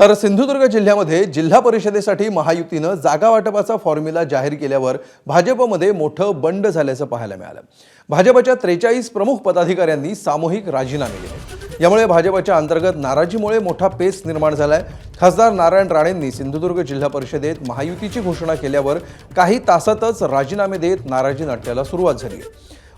तर सिंधुदुर्ग जिल्ह्यामध्ये जिल्हा परिषदेसाठी महायुतीनं जागा वाटपाचा फॉर्म्युला जाहीर केल्यावर भाजपमध्ये मोठं बंड झाल्याचं पाहायला मिळालं। भाजपच्या 43 प्रमुख पदाधिकाऱ्यांनी सामूहिक राजीनामे दिले। यामुळे भाजपच्या अंतर्गत नाराजीमुळे मोठा पेच निर्माण झालाय। खासदार नारायण राणेंनी सिंधुदुर्ग जिल्हा परिषदेत महायुतीची घोषणा केल्यावर काही तासातच राजीनामे देत नाराजी नाट्याला सुरुवात झाली।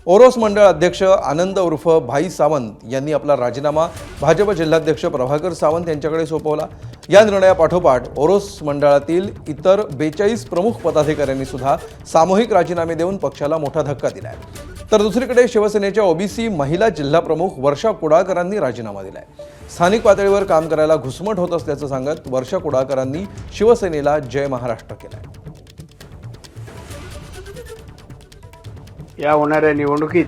ओरोस मंडळ अध्यक्ष आनंद उर्फ भाई सावंत यांनी आपला राजीनामा भाजप जिल्हाध्यक्ष प्रभाकर सावंत यांच्याकडे सोपवला। या निर्णयापाठोपाठ ओरोस मंडळातील इतर 42 प्रमुख पदाधिकाऱ्यांनी सुद्धा सामूहिक राजीनामे देऊन पक्षाला मोठा धक्का दिलाय। तर दुसरीकडे शिवसेनेच्या ओबीसी महिला जिल्हा प्रमुख वर्षा कुडाळकरांनी राजीनामा दिलाय। स्थानिक पातळीवर काम करायला घुसमट होत असल्याचं सांगत वर्षा कुडाळकरांनी शिवसेनेला जय महाराष्ट्र केलाय। या होणाऱ्या निवडणुकीत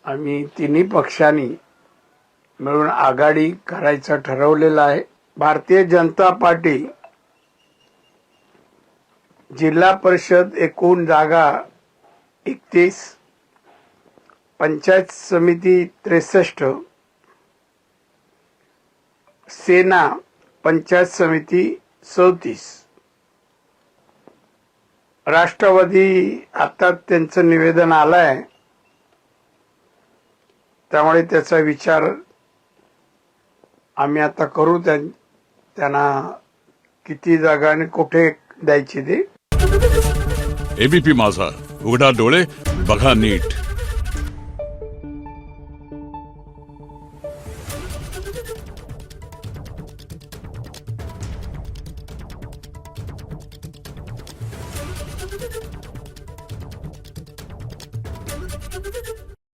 आम्ही तिन्ही पक्षांनी मिळून आघाडी करायचं ठरवलेलं आहे। भारतीय जनता पार्टी जिल्हा परिषद एकूण जागा 31, पंचायत समिती 63, सेना पंचायत समिती 34, राष्ट्रवादी आता त्यांचं निवेदन आलंय, त्यामुळे त्याचा विचार आम्ही आता करू। त्यांना किती जागा आणि कुठे द्यायची ते। एबीपी माझा, उघडा डोळे बघा नीट।